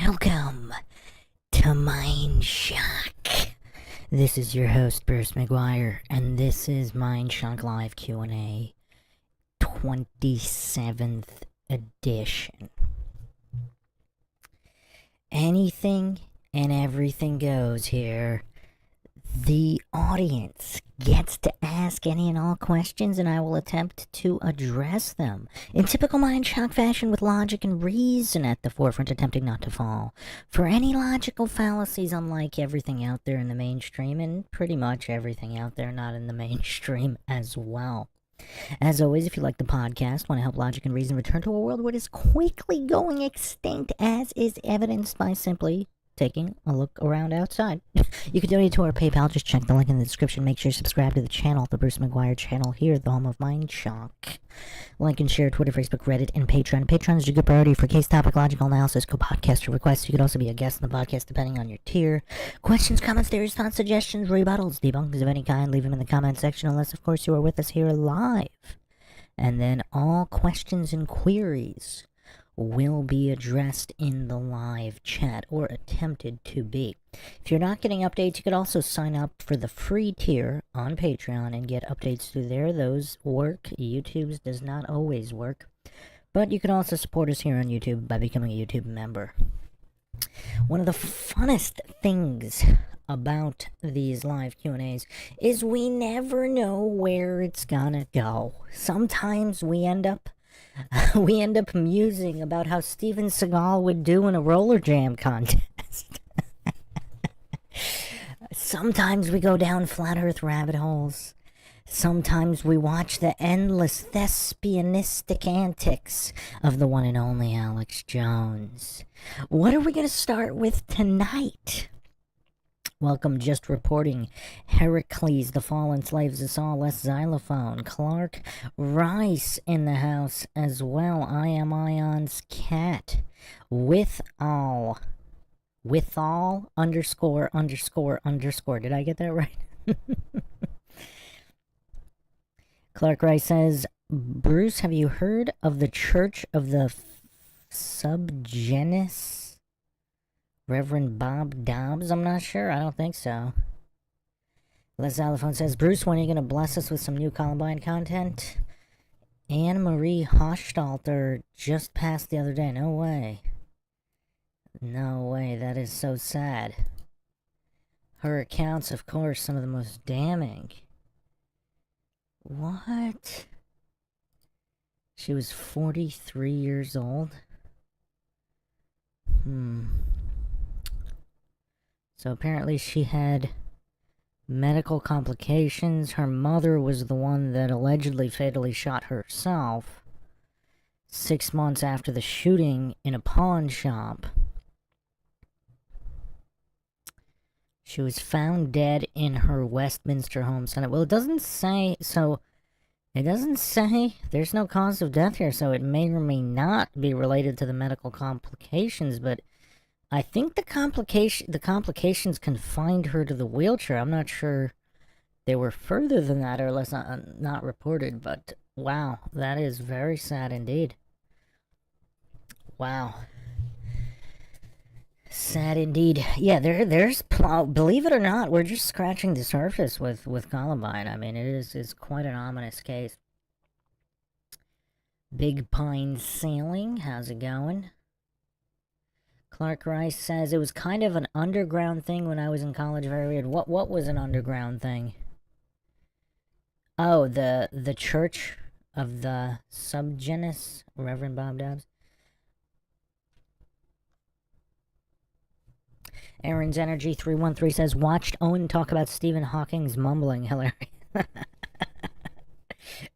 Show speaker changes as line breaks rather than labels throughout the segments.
Welcome to Mindshock. This is your host, Bruce McGuire, and this is Mindshock Live Q&A 27th edition. Anything and everything goes here. The audience gets to ask any and all questions, and I will attempt to address them in typical Mindshock fashion with logic and reason at the forefront, attempting not to fall for any logical fallacies, unlike everything out there in the mainstream, and pretty much everything out there not in the mainstream as well. As always, if you like the podcast, want to help logic and reason return to a world where it is quickly going extinct, as is evidenced by simply taking a look around outside, you can donate to our PayPal. Just check the link in the description. Make sure you subscribe to the channel, the Bruce McGuire channel here, the home of Mindshock. Like and share Twitter, Facebook, Reddit, and Patreon. Patreon is a good priority for case topic, logical analysis, co-podcaster requests. You could also be a guest in the podcast depending on your tier. Questions, comments, theories, thoughts, suggestions, rebuttals, debunkings of any kind, leave them in the comment section, unless of course you are with us here live. And then all questions and queries will be addressed in the live chat, or attempted to be. If you're not getting updates, you could also sign up for the free tier on Patreon and get updates through there. Those work. YouTube's does not always work. But you can also support us here on YouTube by becoming a YouTube member. One of the funnest things about these live Q&As is we never know where it's gonna go. Sometimes we end up musing about how Steven Seagal would do in a roller jam contest. Sometimes we go down flat earth rabbit holes. Sometimes we watch the endless thespianistic antics of the one and only Alex Jones. What are we going to start with tonight? Welcome, just reporting. Heracles, the fallen slaves us all, less xylophone. Clark Rice in the house as well. I am Ion's cat. Withall underscore. Did I get that right? Clark Rice says, Bruce, have you heard of the Church of the Subgenus? Reverend Bob Dobbs? I'm not sure. I don't think so. Les Xylophone says, Bruce, when are you going to bless us with some new Columbine content? Anne-Marie Hostalter just passed the other day. No way. No way. That is so sad. Her accounts, of course, some of the most damning. What? She was 43 years old? So apparently she had medical complications. Her mother was the one that allegedly fatally shot herself 6 months after the shooting in a pawn shop. She was found dead in her Westminster home. Well, it doesn't say, there's no cause of death here, so it may or may not be related to the medical complications, but I think the complications confined her to the wheelchair. I'm not sure they were further than that, or less not reported, but wow, that is very sad indeed. Wow. Sad indeed. Yeah, there's believe it or not, we're just scratching the surface with Columbine. I mean, it's quite an ominous case. Big Pine Sailing, how's it going? Clark Rice says, it was kind of an underground thing when I was in college. Very weird. What was an underground thing? Oh, the Church of the Subgenus, Reverend Bob Dobbs. Aaron's Energy 313 says, watched Owen talk about Stephen Hawking's mumbling. Hilarious.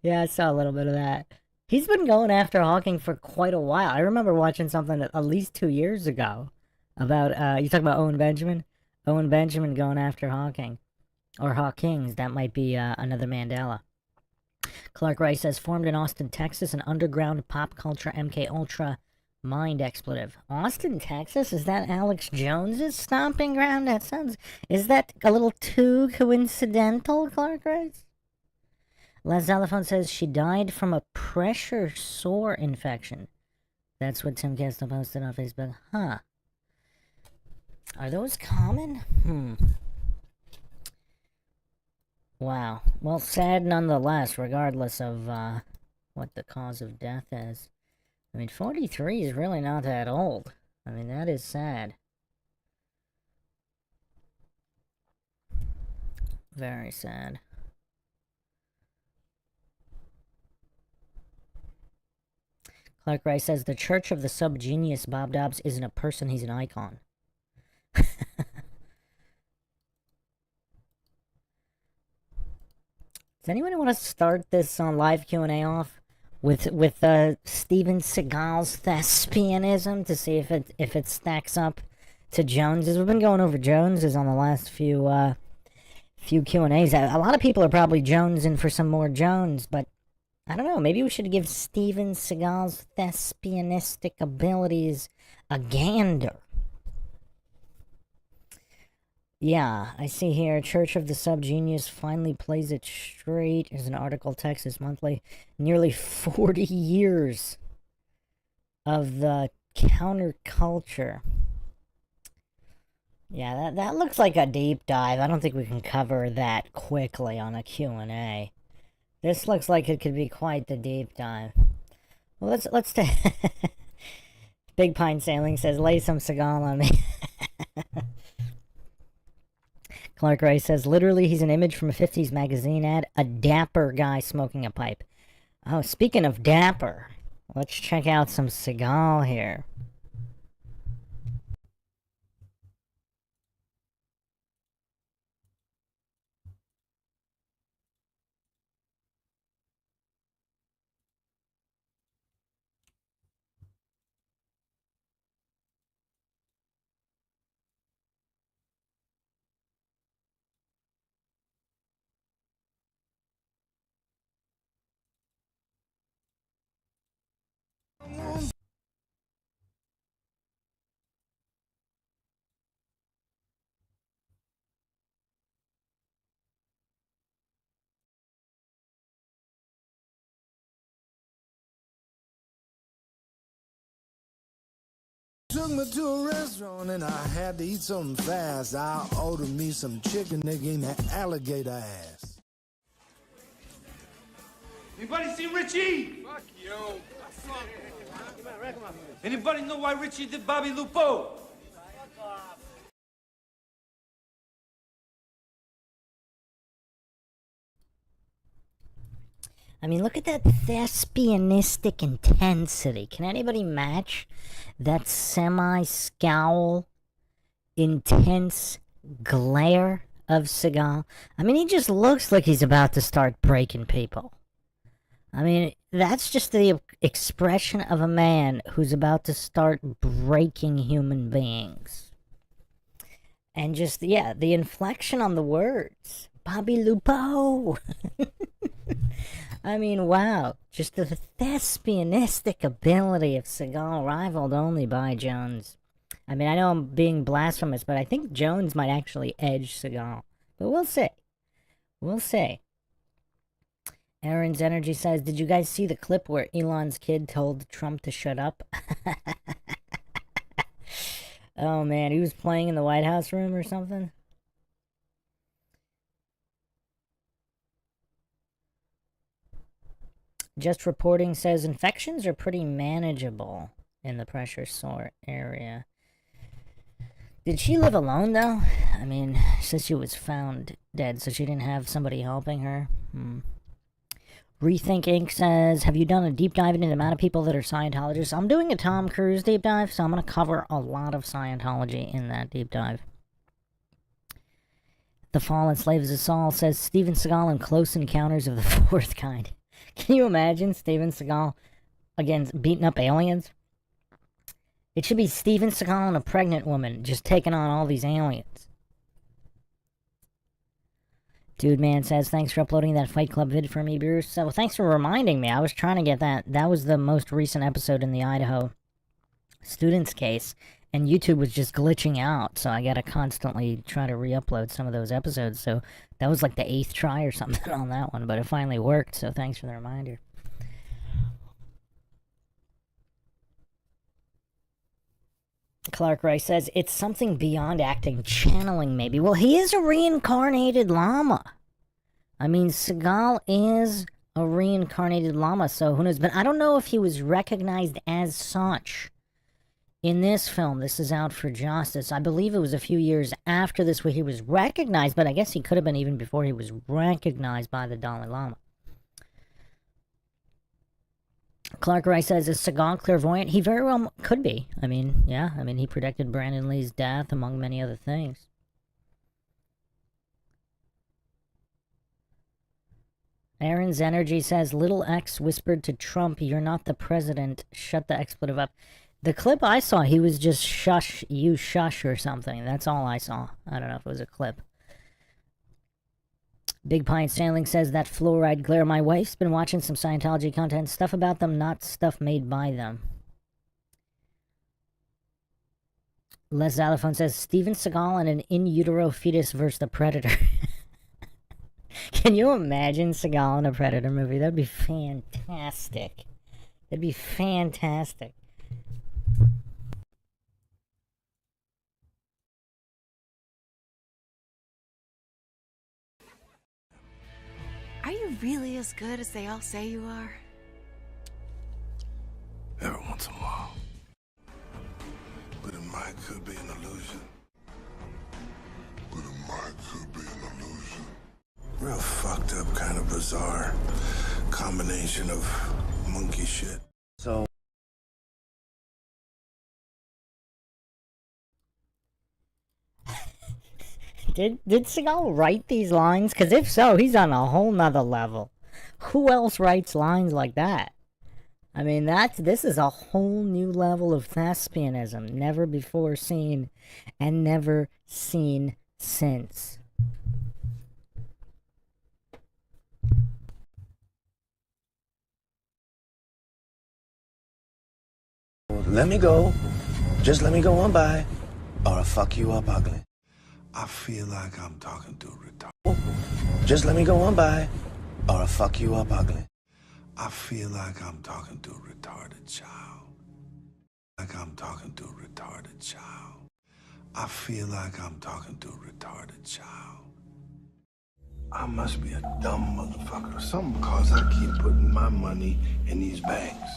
Yeah, I saw a little bit of that. He's been going after Hawking for quite a while. I remember watching something at least 2 years ago about, you talking about Owen Benjamin? Owen Benjamin going after Hawking. Or Hawkings, that might be another Mandela. Clark Rice says, formed in Austin, Texas, an underground pop culture MK Ultra mind expletive. Austin, Texas? Is that Alex Jones's stomping ground? Is that a little too coincidental, Clark Rice? Les Xylophone says she died from a pressure sore infection. That's what Tim Castle posted on Facebook. Huh. Are those common? Wow. Well, sad nonetheless, regardless of what the cause of death is. I mean, 43 is really not that old. I mean, that is sad. Very sad. Clark Rice says, the Church of the Subgenius Bob Dobbs isn't a person, he's an icon. Does anyone want to start this on live Q&A off with Steven Seagal's thespianism to see if it stacks up to Jones's? We've been going over Jones's on the last few Q&As. A lot of people are probably jonesing for some more Jones, but I don't know. Maybe we should give Steven Seagal's thespianistic abilities a gander. Yeah, I see here, Church of the Subgenius finally plays it straight. There's an article, Texas Monthly. Nearly 40 years of the counterculture. Yeah, that looks like a deep dive. I don't think we can cover that quickly on a Q&A. This looks like it could be quite the deep dive. Well, let's take... Big Pine Sailing says, lay some Seagal on me. Clark Rice says, literally, he's an image from a 50s magazine ad. A dapper guy smoking a pipe. Oh, speaking of dapper, let's check out some Seagal here.
Took me to a restaurant and I had to eat something fast. I ordered me some chicken, they gave me alligator ass.
Anybody see Richie?
Fuck you.
Anybody know why Richie did Bobby Lupo?
I mean, look at that thespianistic intensity. Can anybody match that semi-scowl, intense glare of Seagal? I mean, he just looks like he's about to start breaking people. I mean, that's just the expression of a man who's about to start breaking human beings. And just, yeah, the inflection on the words. Bobby Lupo! I mean, wow. Just the thespianistic ability of Seagal, rivaled only by Jones. I mean, I know I'm being blasphemous, but I think Jones might actually edge Seagal. But we'll see. We'll see. Aaron's Energy says, did you guys see the clip where Elon's kid told Trump to shut up? Oh, man, he was playing in the White House room or something? Just Reporting says infections are pretty manageable in the pressure sore area. Did she live alone, though? I mean, since she was found dead, so she didn't have somebody helping her. Rethink Inc. says, have you done a deep dive into the amount of people that are Scientologists? I'm doing a Tom Cruise deep dive, so I'm going to cover a lot of Scientology in that deep dive. The Fallen Slaves of Saul says, Steven Seagal in Close Encounters of the Fourth Kind. Can you imagine Steven Seagal, again, beating up aliens? It should be Steven Seagal and a pregnant woman just taking on all these aliens. Dude Man says, thanks for uploading that Fight Club vid for me, Bruce. So thanks for reminding me. I was trying to get that. That was the most recent episode in the Idaho students case. And YouTube was just glitching out. So I got to constantly try to re-upload some of those episodes. So that was like the 8th try or something on that one. But it finally worked. So thanks for the reminder. Clark Rice says, it's something beyond acting, channeling maybe. Well, he is a reincarnated llama. I mean, Seagal is a reincarnated llama, so who knows? But I don't know if he was recognized as such in this film. This is Out for Justice. I believe it was a few years after this where he was recognized, but I guess he could have been even before he was recognized by the Dalai Lama. Clark Rice says, is Seagal clairvoyant? He very well could be. I mean, yeah. I mean, he predicted Brandon Lee's death, among many other things. Aaron's Energy says, Little X whispered to Trump, you're not the president. Shut the expletive up. The clip I saw, he was just shush, you shush or something. That's all I saw. I don't know if it was a clip. Big Pine Stanling says that fluoride glare. My wife's been watching some Scientology content, stuff about them, not stuff made by them. Les Xylophone says Steven Seagal and an in utero fetus versus the Predator. Can you imagine Seagal in a Predator movie? That'd be fantastic. That'd be fantastic.
Are you really as good as they all say you are?
Every once in a while. But it might could be an illusion. Real fucked up, kind of bizarre combination of monkey shit.
So
Did Seagal write these lines? Because if so, he's on a whole nother level. Who else writes lines like that? I mean, this is a whole new level of thespianism, never before seen, and never seen since.
let me go. Just let me go on by, or I'll fuck you up ugly.
I feel like I'm talking to a retard.
Just let me go on by, or I'll fuck you up ugly.
I feel like I'm talking to a retarded child. Like I'm talking to a retarded child. I feel like I'm talking to a retarded child. I must be a dumb motherfucker or something because I keep putting my money in these banks.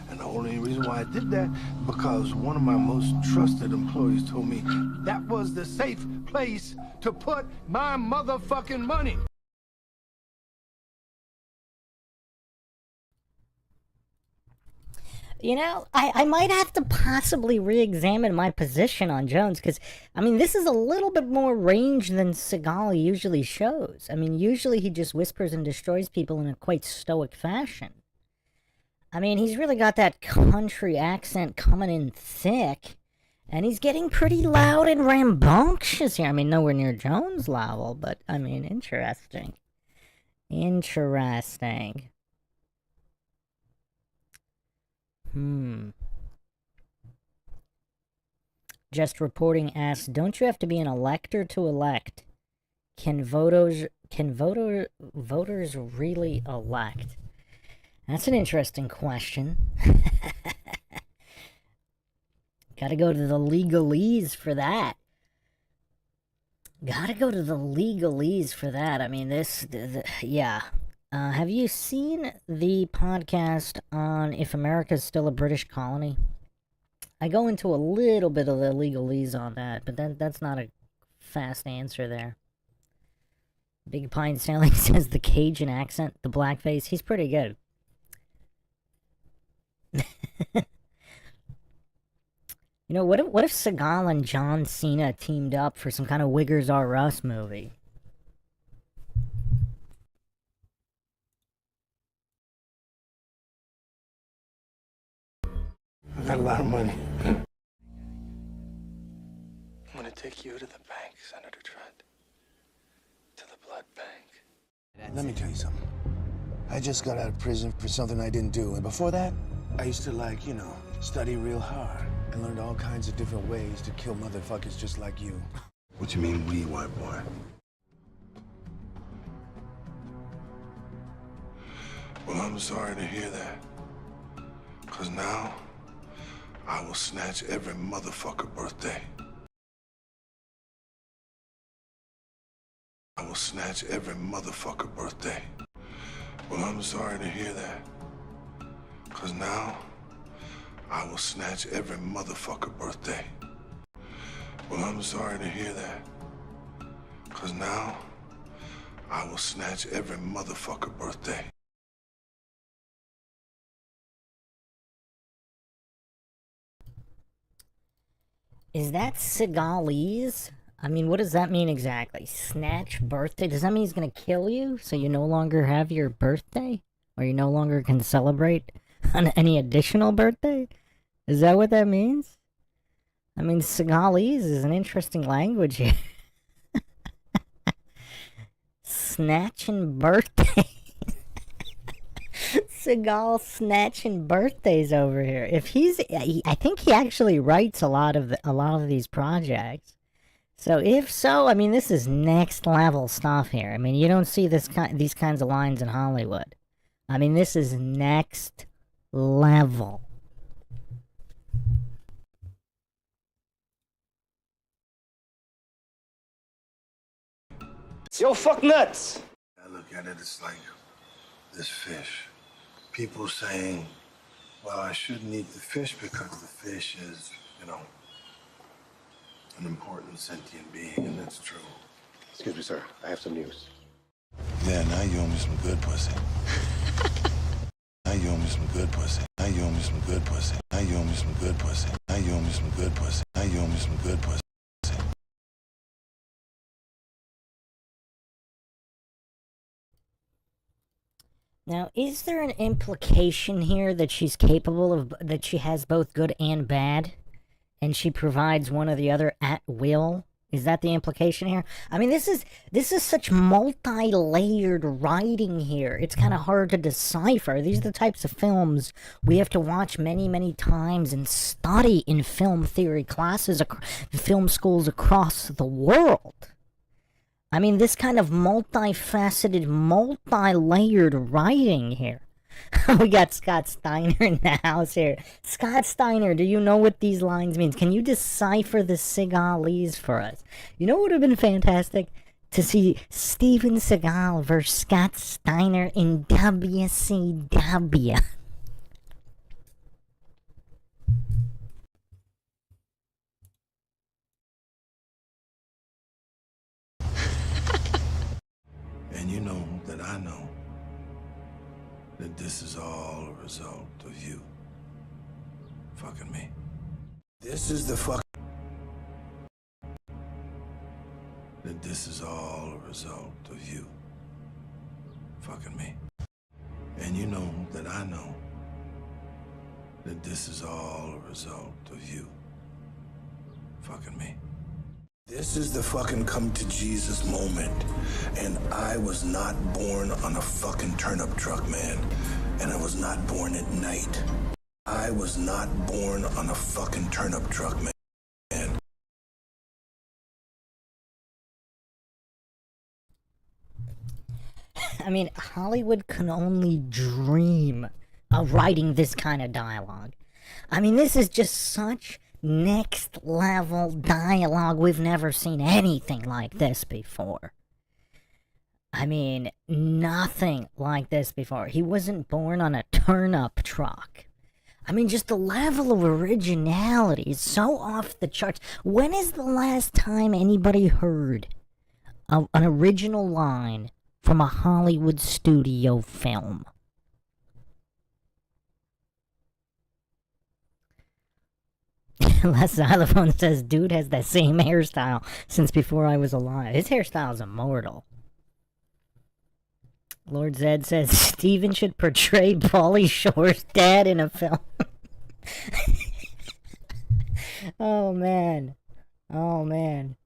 And the only reason why I did that, because one of my most trusted employees told me that was the safe place to put my motherfucking money.
You know, I might have to possibly re-examine my position on Jones, because, I mean, this is a little bit more range than Seagal usually shows. I mean, usually he just whispers and destroys people in a quite stoic fashion. I mean, he's really got that country accent coming in thick, and he's getting pretty loud and rambunctious here. I mean, nowhere near Jones' level, but, I mean, interesting. Interesting. Just Reporting asks, don't you have to be an elector to elect? Can voters really elect? That's an interesting question. Gotta go to the legalese for that. I mean, yeah. Have you seen the podcast on If America's Still a British Colony? I go into a little bit of the legalese on that, but that's not a fast answer there. Big Pine Stanley says the Cajun accent, the blackface, he's pretty good. You know, what if Seagal and John Cena teamed up for some kind of Wiggers R Us movie?
I got a lot of money. I'm gonna take you to the bank, Senator Trent. To the blood bank.
Let me tell you something. I just got out of prison for something I didn't do. And before that, I used to, like, you know, study real hard and learned all kinds of different ways to kill motherfuckers just like you.
What you mean, we, white boy? Well, I'm sorry to hear that. Because now, I will snatch every motherfucker birthday. I will snatch every motherfucker birthday. Well, I'm sorry to hear that. 'Cause now, I will snatch every motherfucker birthday. Well, I'm sorry to hear that. 'Cause now, I will snatch every motherfucker birthday.
Is that Segalese? I mean, what does that mean exactly? Snatch birthday? Does that mean he's gonna kill you so you no longer have your birthday? Or you no longer can celebrate on any additional birthday? Is that what that means? I mean, Segalese is an interesting language here. Snatching birthday. Seagal snatching birthdays over here. If I think he actually writes a lot of these projects. So if so, I mean, this is next level stuff here. I mean, you don't see these kinds of lines in Hollywood. I mean, this is next level.
Yo, fuck nuts.
I look at it, it's like this fish. People saying, well, I shouldn't eat the fish because the fish is, you know, an important sentient being, and that's true.
Excuse me, sir. I have some news.
Yeah, now you owe me some good pussy. Now you owe me some good pussy. Now you owe me some good pussy. Now you owe me some good pussy. Now you owe me some good pussy. Now you owe me some good pussy.
Now, is there an implication here that she's capable of, that she has both good and bad, and she provides one or the other at will? Is that the implication here? I mean, this is such multi-layered writing here. It's kind of hard to decipher. These are the types of films we have to watch many, many times and study in film theory classes, film schools across the world. I mean, this kind of multifaceted, multi-layered writing here. We got Scott Steiner in the house here. Scott Steiner, do you know what these lines mean? Can you decipher the Segalese for us? You know what would have been fantastic? To see Steven Seagal versus Scott Steiner in WCW.
And you know that I know that this is all a result of you fucking me. This is the fuck. That this is all a result of you fucking me. And you know that I know that this is all a result of you fucking me. This is the fucking come to Jesus moment. And I was not born on a fucking turnip truck, man. And I was not born at night. I was not born on a fucking turnip truck, man.
I mean, Hollywood can only dream of writing this kind of dialogue. I mean, this is just such next level dialogue. We've never seen anything like this before. I mean, nothing like this before. He wasn't born on a turnip truck. I mean, just the level of originality is so off the charts. When is the last time anybody heard of an original line from a Hollywood studio film? Les Xylophone says, dude has that same hairstyle since before I was alive. His hairstyle is immortal. Lord Zed says, Steven should portray Pauly Shore's dad in a film. Oh, man. Oh, man.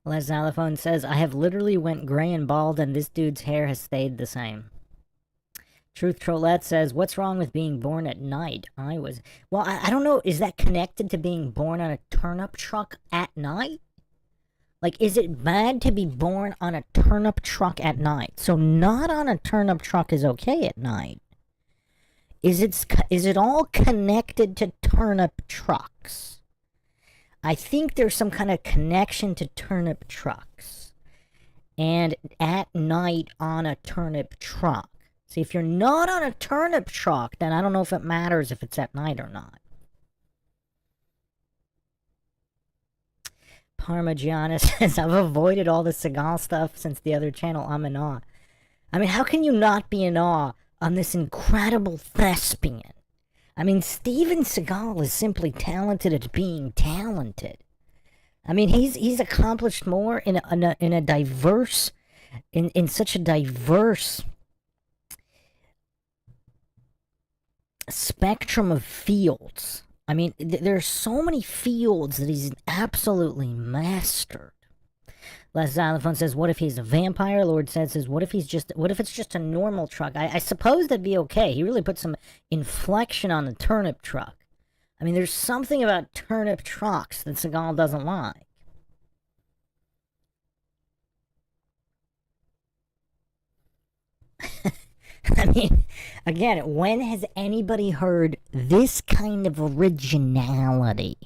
Les Xylophone says, I have literally went gray and bald and this dude's hair has stayed the same. Truth Trollette says, what's wrong with being born at night? Well, I don't know, is that connected to being born on a turnip truck at night? Like, is it bad to be born on a turnip truck at night? So not on a turnip truck is okay at night. Is it all connected to turnip trucks? I think there's some kind of connection to turnip trucks. And at night on a turnip truck. See, if you're not on a turnip truck, then I don't know if it matters if it's at night or not. Parmigiana says, I've avoided all the Seagal stuff since the other channel. I'm in awe. I mean, how can you not be in awe on this incredible thespian? I mean, Steven Seagal is simply talented at being talented. I mean, he's accomplished more in a diverse, in such a diverse spectrum of fields. I mean, there are so many fields that he's absolutely mastered. Les Xylophone says, what if he's a vampire? Lord says, what if it's just a normal truck? I suppose that'd be okay. He really put some inflection on the turnip truck. I mean, there's something about turnip trucks that Seagal doesn't like. I mean, again, when has anybody heard this kind of originality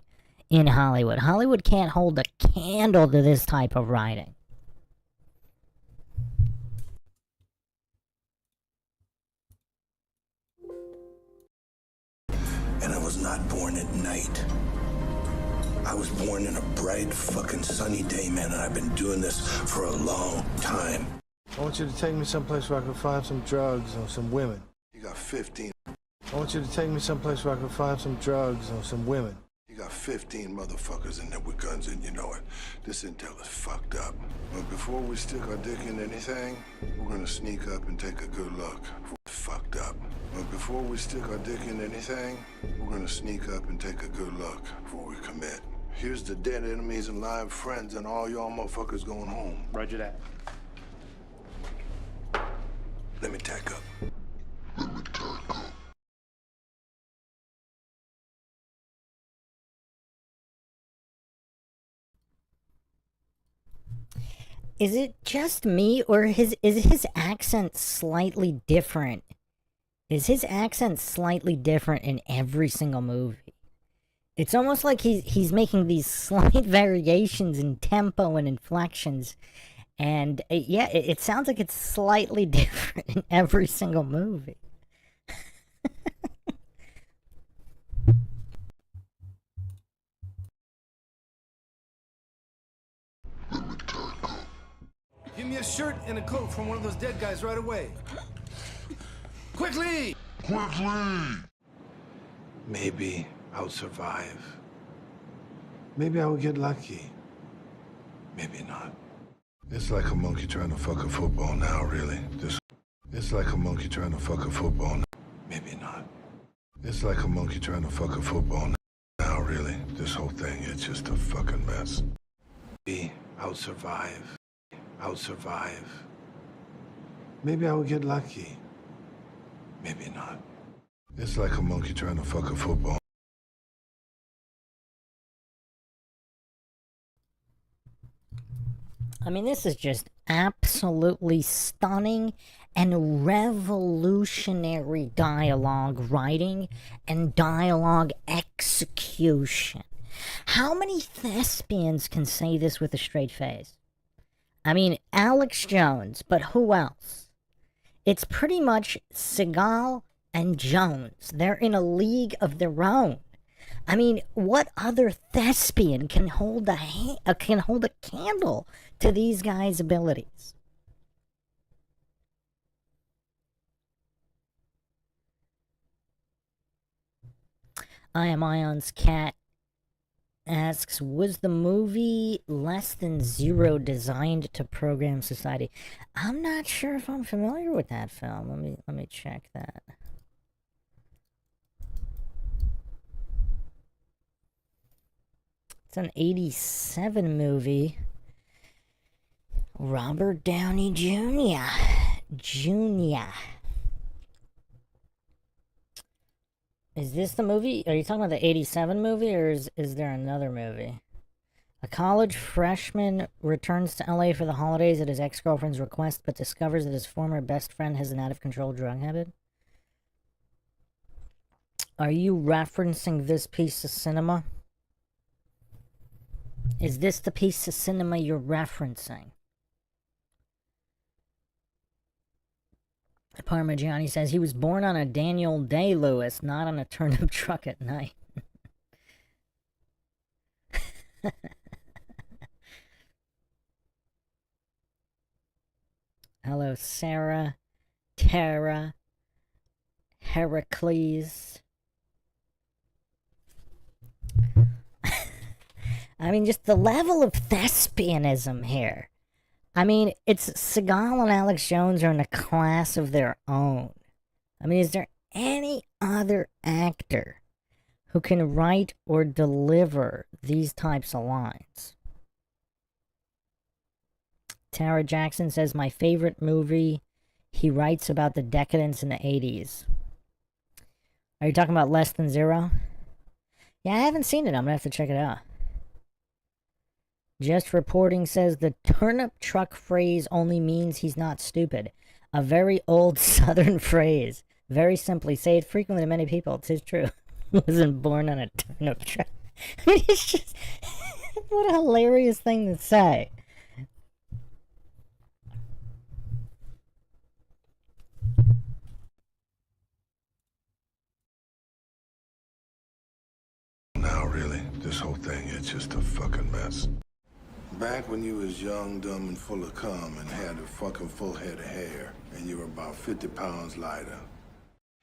in Hollywood? Hollywood can't hold a candle to this type of writing.
And I was not born at night. I was born in a bright fucking sunny day, man, and I've been doing this for a long time.
I want you to take me someplace where I can find some drugs and some women.
You got 15.
I want you to take me someplace where I can find some drugs and some women.
You got 15 motherfuckers in there with guns, and you know it. This intel is fucked up. But before we stick our dick in anything, we're gonna sneak up and take a good look. Fucked up. But before we stick our dick in anything, we're gonna sneak up and take a good look before we commit. Here's the dead enemies and live friends, and all y'all motherfuckers going home.
Roger that.
Let me tack up.
Is it just me, or is his accent slightly different? Is his accent slightly different in every single movie? It's almost like he's making these slight variations in tempo and inflections. And yeah, it sounds like it's slightly different in every single movie.
Give me a shirt and a coat from one of those dead guys right away. Quickly!
Maybe I'll survive.
Maybe I will get lucky.
Maybe not. It's like a monkey trying to fuck a football now, really. It's like a monkey trying to fuck a football now. Maybe not. It's like a monkey trying to fuck a football now, really. This whole thing, it's just a fucking mess. Maybe I'll survive. I'll survive.
Maybe I will get lucky.
Maybe not. It's like a monkey trying to fuck a football.
I mean, this is just absolutely stunning and revolutionary dialogue writing and dialogue execution. How many thespians can say this with a straight face? I mean, Alex Jones, but who else? It's pretty much Seagal and Jones. They're in a league of their own. I mean, what other thespian can hold a candle to these guys' abilities? I Am Ion's cat asks, was the movie Less Than Zero designed to program society? I'm not sure if I'm familiar with that film. Let me check that. It's an 87 movie. Robert Downey Jr. Is this the movie? Are you talking about the 87 movie, or is there another movie? A college freshman returns to LA for the holidays at his ex-girlfriend's request, but discovers that his former best friend has an out-of-control drug habit. Are you referencing this piece of cinema? Is this the piece of cinema you're referencing? Parmigiani says he was born on a Daniel Day-Lewis, not on a turnip truck at night. Hello, Sarah, Tara, Heracles. I mean, just the level of thespianism here. I mean, it's Seagal and Alex Jones are in a class of their own. I mean, is there any other actor who can write or deliver these types of lines? Tara Jackson says, my favorite movie, he writes about the decadence in the 80s. Are you talking about Less Than Zero? Yeah, I haven't seen it. I'm going to have to check it out. Just Reporting says the turnip truck phrase only means he's not stupid. A very old southern phrase. Very simply, say it frequently to many people. 'Tis true. Wasn't born on a turnip truck. I mean, it's just... what a hilarious thing to say.
Now, really, this whole thing is just a fucking mess.
Back when you was young, dumb, and full of cum and had a fucking full head of hair, and you were about 50 pounds lighter.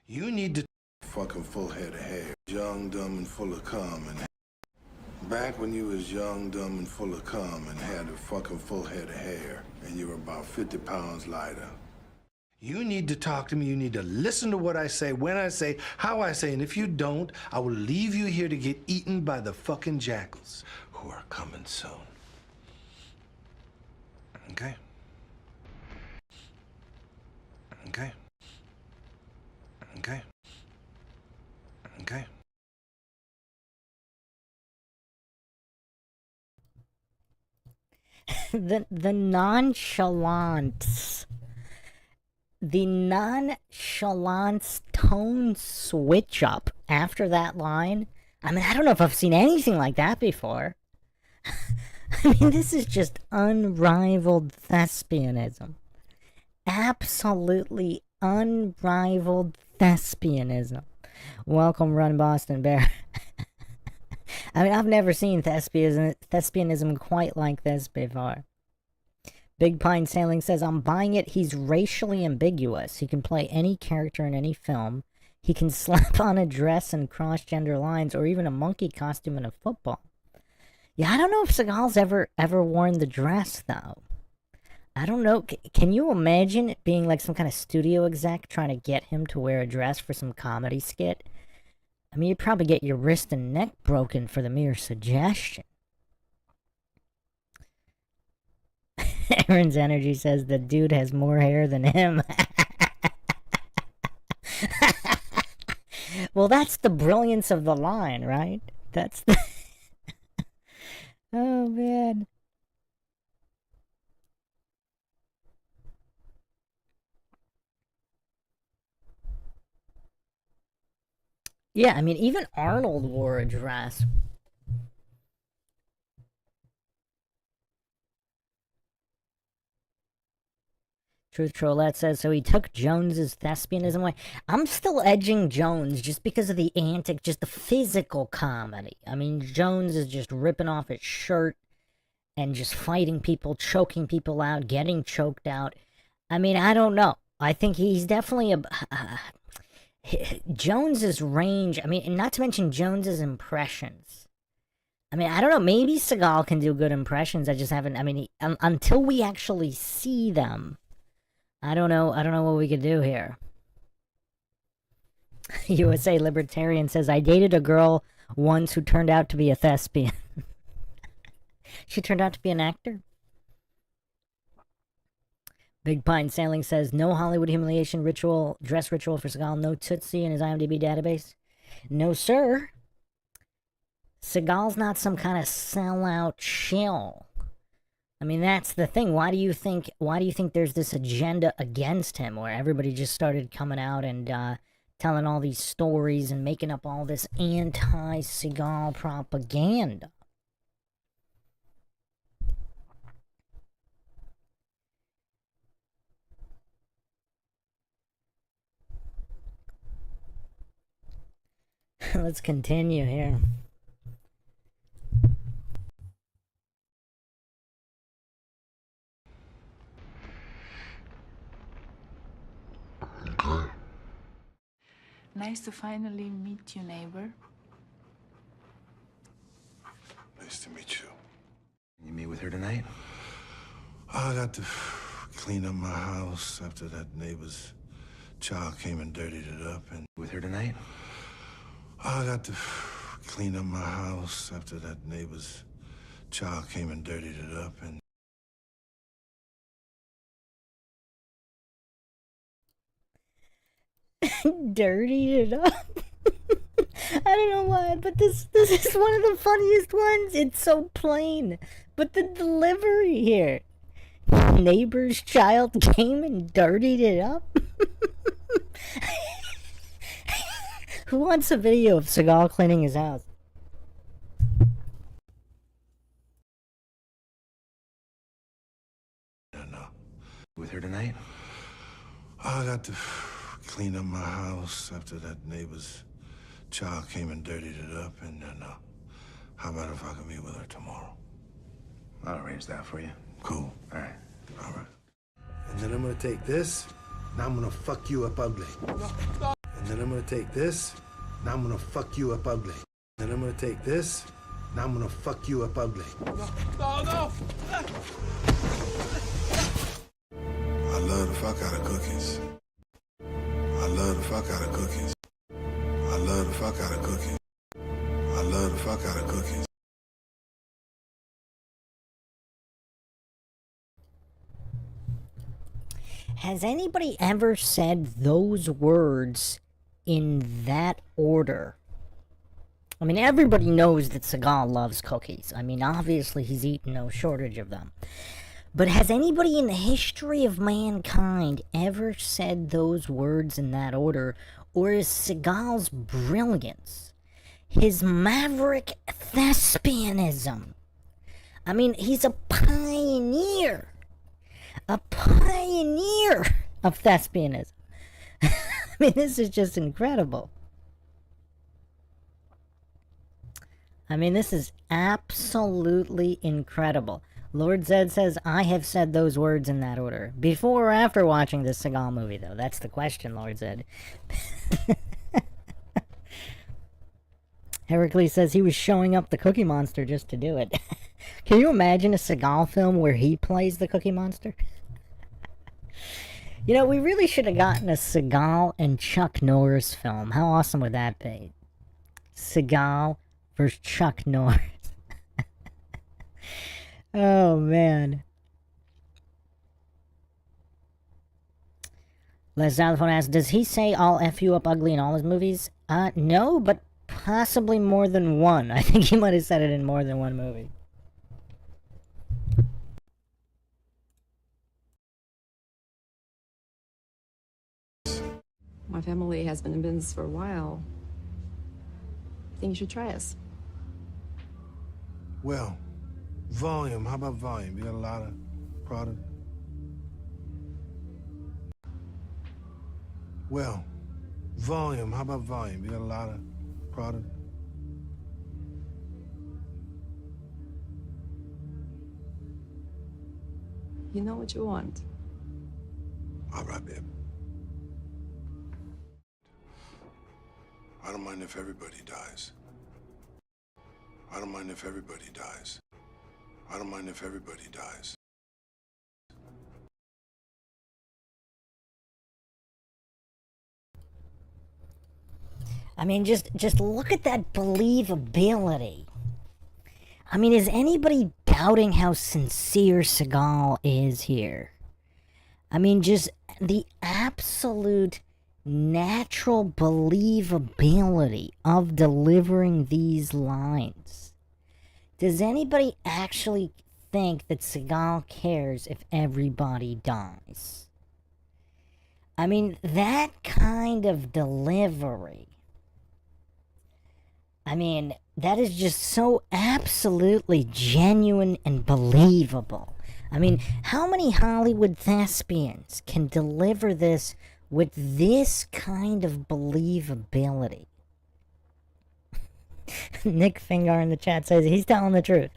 You need to fucking full head of hair. Young, dumb, and full of cum and... Back when you was young, dumb, and full of cum and had a fucking full head of hair, and you were about 50 pounds lighter. You need to talk to me. You need to listen to what I say, when I say, how I say, and if you don't, I will leave you here to get eaten by the fucking jackals who are coming soon. Okay? Okay? Okay? Okay?
the nonchalance. The nonchalance tone switch up after that line. I mean, I don't know if I've seen anything like that before. I mean, this is just unrivaled thespianism. Absolutely unrivaled thespianism. Welcome, Run Boston Bear. I mean, I've never seen thespianism quite like this before. Big Pine Sailing says, I'm buying it. He's racially ambiguous. He can play any character in any film. He can slap on a dress and cross-gender lines, or even a monkey costume in a football. Yeah, I don't know if Seagal's ever worn the dress, though. I don't know. Can you imagine it being like some kind of studio exec trying to get him to wear a dress for some comedy skit? I mean, you'd probably get your wrist and neck broken for the mere suggestion. Aaron's Energy says the dude has more hair than him. Well, that's the brilliance of the line, right? That's the... Oh, man. Yeah, I mean, even Arnold wore a dress. Truth Trollette says, so he took Jones's thespianism away. I'm still edging Jones just because of the antic, just the physical comedy. I mean, Jones is just ripping off his shirt and just fighting people, choking people out, getting choked out. I mean, I don't know. I think he's definitely a... Jones's range, I mean, and not to mention Jones's impressions. I mean, I don't know, maybe Seagal can do good impressions, I just haven't, I mean, until we actually see them, I don't know what we could do here. USA Libertarian says, I dated a girl once who turned out to be a thespian. She turned out to be an actor? Big Pine Sailing says, no Hollywood humiliation ritual, dress ritual for Seagal, no Tootsie in his IMDb database. No, sir. Seagal's not some kind of sellout shill. I mean, that's the thing. Why do you think there's this agenda against him where everybody just started coming out and telling all these stories and making up all this anti-Seagal propaganda? Let's continue here.
Nice to finally meet you, neighbor.
Nice to meet you.
You meet with her tonight?
I got to clean up my house after that neighbor's child came and dirtied it up, and
With her tonight?
I got to clean up my house after that neighbor's child came and dirtied it up, and
Dirtied it up. I don't know why, but this is one of the funniest ones. It's so plain, but the delivery here. Neighbor's child came and dirtied it up. Who wants a video of Seagal cleaning his house?
no.
With her tonight?
I got to clean up my house after that neighbor's child came and dirtied it up, and how about if I can meet with her tomorrow?
I'll arrange that for you.
Cool.
All right.
All right.
And then I'm gonna take this, now I'm gonna fuck you up ugly. And then I'm gonna take this, now I'm gonna fuck you up ugly. Then I'm gonna take this, now I'm gonna fuck you up ugly.
I love the fuck out of cookies. I love the fuck out of cookies. I love the fuck out of cookies. I love the fuck out of cookies.
Has anybody ever said those words in that order? I mean, everybody knows that Seagal loves cookies. I mean, obviously he's eaten no shortage of them. But has anybody in the history of mankind ever said those words in that order? Or is Seagal's brilliance, his maverick thespianism? I mean, he's a pioneer. A pioneer of thespianism. I mean, this is just incredible. I mean, this is absolutely incredible. Lord Zed says, I have said those words in that order. Before or after watching this Seagal movie, though? That's the question, Lord Zed. Heracles says he was showing up the Cookie Monster just to do it. Can you imagine a Seagal film where he plays the Cookie Monster? You know, we really should have gotten a Seagal and Chuck Norris film. How awesome would that be? Seagal versus Chuck Norris. Oh, man. Les Xylophone asks, does he say I'll F you up ugly in all his movies? No, but possibly more than one. I think he might have said it in more than one movie.
My family has been in business for a while. I think you should try us.
Well, volume. How about volume? You got a lot of product? Well, volume. How about volume? You got a lot of product?
You know what you want.
All right, babe. I don't mind if everybody dies. I don't mind if everybody dies. I don't mind if everybody dies.
I mean, just look at that believability. I mean, is anybody doubting how sincere Seagal is here? I mean, just the absolute natural believability of delivering these lines. Does anybody actually think that Seagal cares if everybody dies? I mean, that kind of delivery. I mean, that is just so absolutely genuine and believable. I mean, how many Hollywood thespians can deliver this with this kind of believability? Nick Fingar in the chat says he's telling the truth.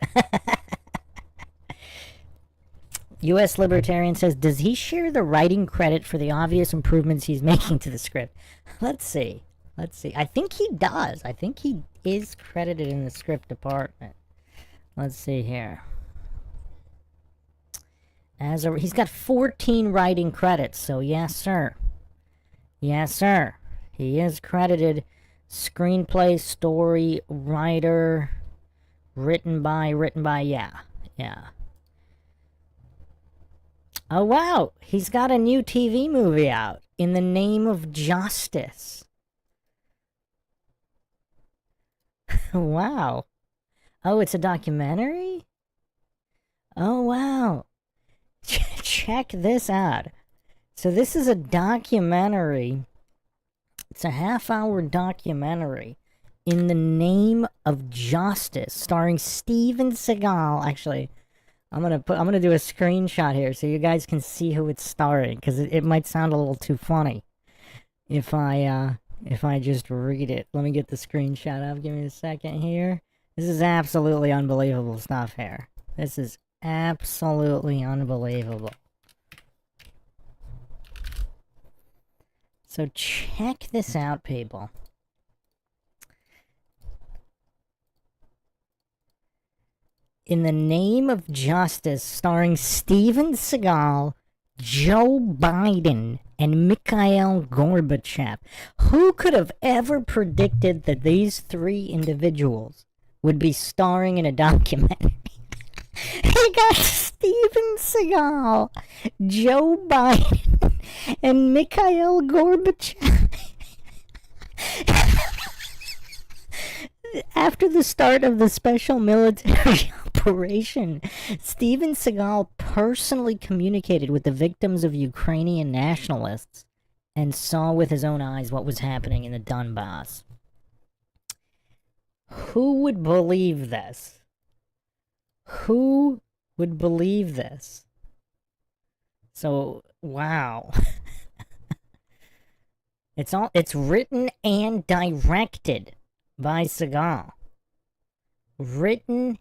U.S. Libertarian says, does he share the writing credit for the obvious improvements he's making to the script? Let's see. I think he does. I think he is credited in the script department. Let's see here. He's got 14 writing credits, so yes, sir. Yes, sir. He is credited. Screenplay, story, writer, written by, yeah. Oh, wow. He's got a new TV movie out, In the Name of Justice. Wow. Oh, it's a documentary? Oh, wow. Check this out. So this is a documentary. It's a half-hour documentary, In the Name of Justice, starring Steven Seagal. Actually, I'm gonna do a screenshot here so you guys can see who it's starring, because it might sound a little too funny if I just read it. Let me get the screenshot up. Give me a second here. This is absolutely unbelievable stuff here. This is absolutely unbelievable. So check this out, people. In the Name of Justice, starring Steven Seagal, Joe Biden, and Mikhail Gorbachev. Who could have ever predicted that these three individuals would be starring in a documentary? You got Steven Seagal, Joe Biden, and Mikhail Gorbachev. After the start of the special military operation, Steven Seagal personally communicated with the victims of Ukrainian nationalists and saw with his own eyes what was happening in the Donbass. Who would believe this? Who would believe this? So, wow. It's written and directed by Seagal. Written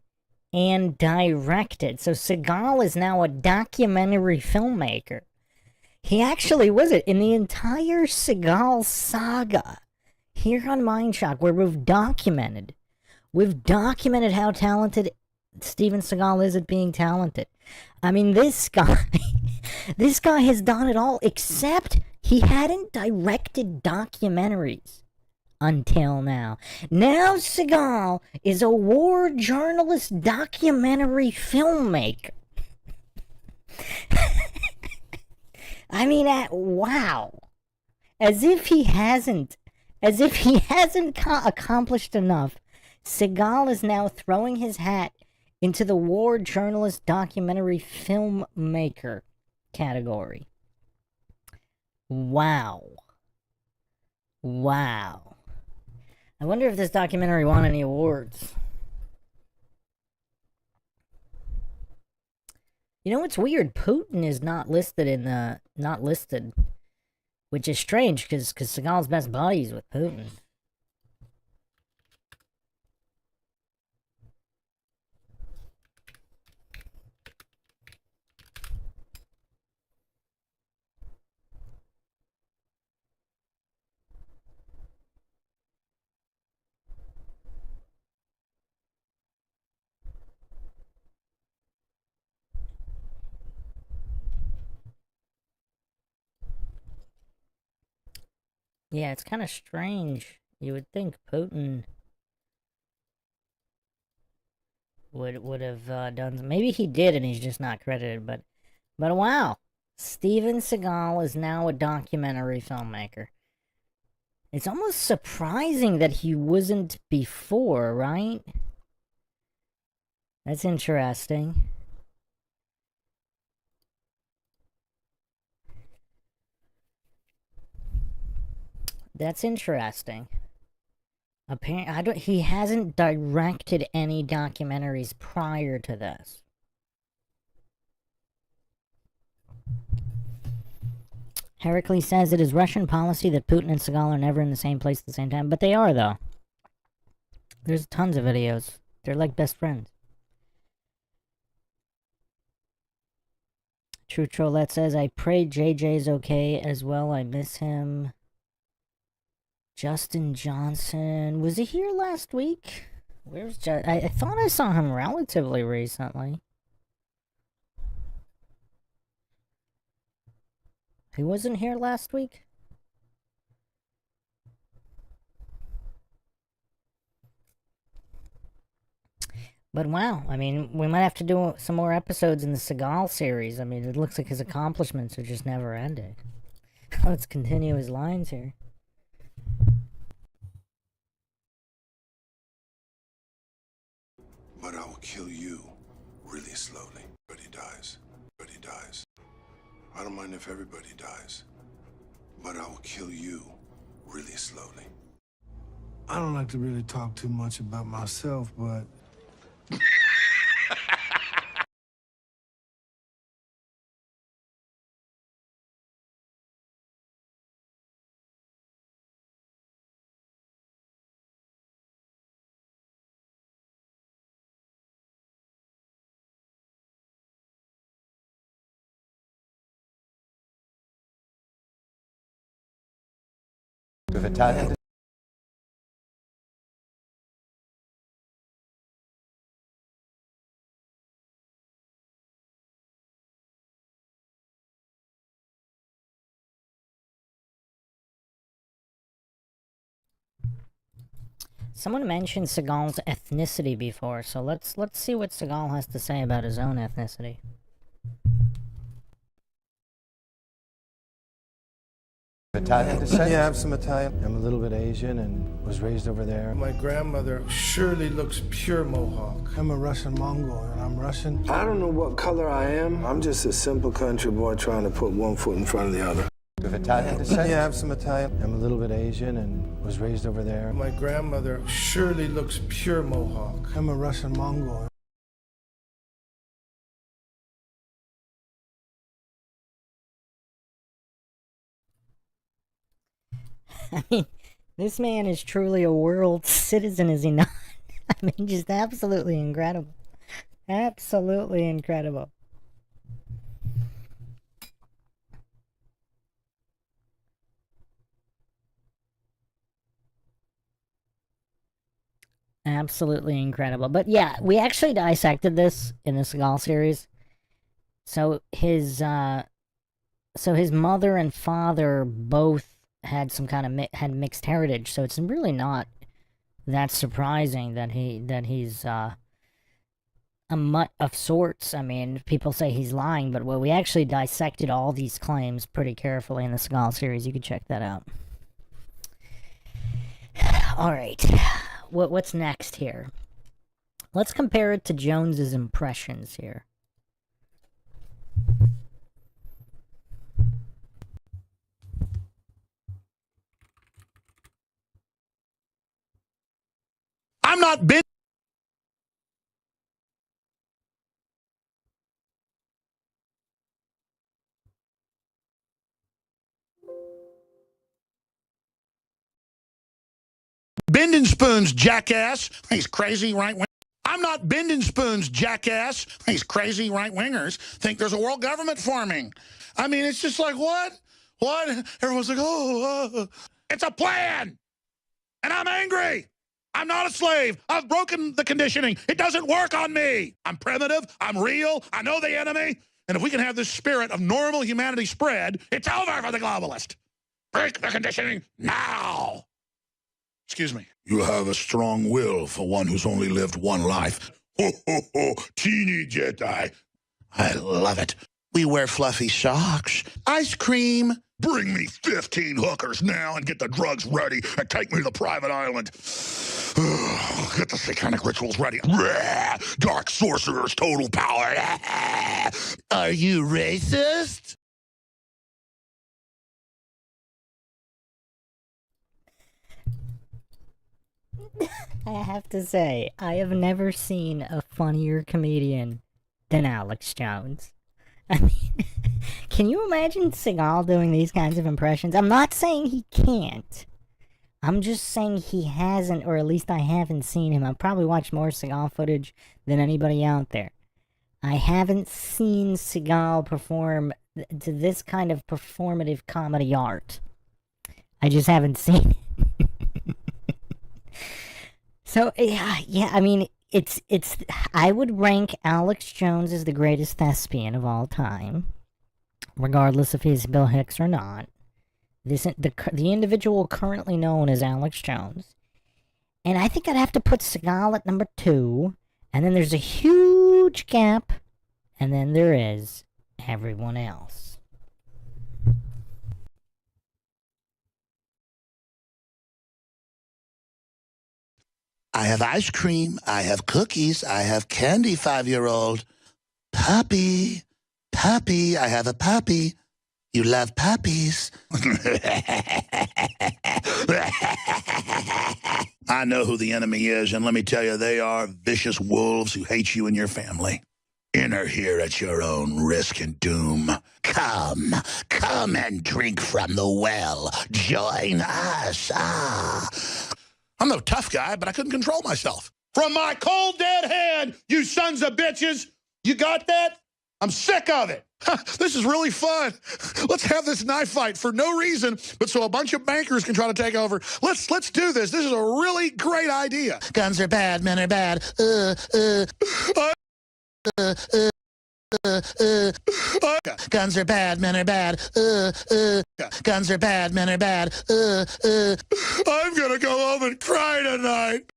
and directed. So Seagal is now a documentary filmmaker. He actually was it in the entire Seagal saga here on Mindshock, where we've documented how talented Steven Seagal is at being talented. I mean, this guy has done it all, except he hadn't directed documentaries until now. Now Seagal is a war journalist documentary filmmaker. I mean, wow. As if he hasn't accomplished enough, Seagal is now throwing his hat into the war journalist documentary filmmaker category. Wow. I wonder if this documentary won any awards. You know what's weird? Putin is not listed, which is strange because Seagal's best buddies with Putin. Yeah, it's kind of strange. You would think Putin would have done. Maybe he did, and he's just not credited. But wow, Steven Seagal is now a documentary filmmaker. It's almost surprising that he wasn't before, right? That's interesting. That's interesting. Apparently, he hasn't directed any documentaries prior to this. Heracles says it is Russian policy that Putin and Seagal are never in the same place at the same time. But they are, though. There's tons of videos. They're like best friends. True Trollette says, I pray JJ's okay as well. I miss him. Justin Johnson. Was he here last week? Where's I thought I saw him relatively recently. He wasn't here last week? But wow, I mean, we might have to do some more episodes in the Seagal series. I mean, it looks like his accomplishments are just never ending. Let's continue his lines here.
But I will kill you really slowly. But he dies. But he dies. I don't mind if everybody dies. But I will kill you really slowly.
I don't like to really talk too much about myself, but
With Italian.
Someone mentioned Seagal's ethnicity before, so let's see what Seagal has to say about his own ethnicity.
Italian descent?
yeah, I'm some Italian. I'm a little bit Asian and was raised over there. My grandmother surely looks pure Mohawk. I'm a Russian Mongol and I'm Russian. I don't know what color I am. I'm just a simple country boy trying to put one foot in front of the other.
With Italian descent?
Yeah, I'm some Italian. I'm a little bit Asian and was raised over there. My grandmother surely looks pure Mohawk. I'm a Russian Mongol.
I mean, this man is truly a world citizen, is he not? I mean, just absolutely incredible. Absolutely incredible. Absolutely incredible. But yeah, we actually dissected this in the Seagal series. So his mother and father both had some kind of had mixed heritage. So it's really not that surprising that he's a mutt of sorts. I mean, people say he's lying, but we actually dissected all these claims pretty carefully in the Seagal series. You can check that out. All right. What's next here? Let's compare it to Jones's impressions here.
I'm not big. Bending spoons, jackass. These crazy right-wing. I'm not bending spoons, jackass. These crazy right-wingers think there's a world government forming. I mean, it's just like, what? What? Everyone's like, oh. It's a plan. And I'm angry. I'm not a slave. I've broken the conditioning. It doesn't work on me. I'm primitive. I'm real. I know the enemy. And if we can have this spirit of normal humanity spread, it's over for the globalist. Break the conditioning now. Excuse me. You have a strong will for one who's only lived one life. Ho, ho, ho, teeny Jedi. I love it. We wear fluffy socks. Ice cream. Bring me 15 hookers now and get the drugs ready and take me to the private island. Get the satanic rituals ready. Dark sorcerers, total power. Are you racist?
I have to say, I have never seen a funnier comedian than Alex Jones. I mean, can you imagine Seagal doing these kinds of impressions? I'm not saying he can't. I'm just saying he hasn't, or at least I haven't seen him. I've probably watched more Seagal footage than anybody out there. I haven't seen Seagal perform to this kind of performative comedy art. I just haven't seen it. So, yeah, I mean, it's. I would rank Alex Jones as the greatest thespian of all time, regardless if he's Bill Hicks or not. The individual currently known as Alex Jones. And I think I'd have to put Seagal at number 2, and then there's a huge gap, and then there is everyone else.
I have ice cream. I have cookies. I have candy, 5-year-old. Puppy. Puppy. I have a puppy. You love puppies. I know who the enemy is, and let me tell you, they are vicious wolves who hate you and your family. Enter here at your own risk and doom. Come and drink from the well. Join us. I'm no tough guy, but I couldn't control myself. From my cold, dead hand, you sons of bitches. You got that? I'm sick of it. This is really fun. Let's have this knife fight for no reason, but so a bunch of bankers can try to take over. Let's do this. This is a really great idea. Guns are bad, men are bad. Guns are bad, men are bad. Guns are bad, men are bad. I'm gonna go home and cry tonight.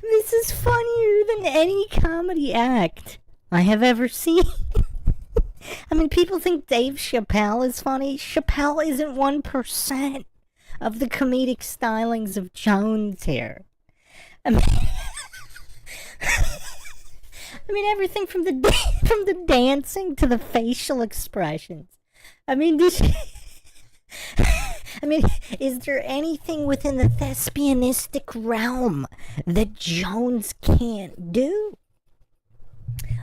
This is funnier than any comedy act I have ever seen. I mean, people think Dave Chappelle is funny. Chappelle isn't 1% of the comedic stylings of Jones here. I mean, everything from the dancing to the facial expressions. I mean, is there anything within the thespianistic realm that Jones can't do?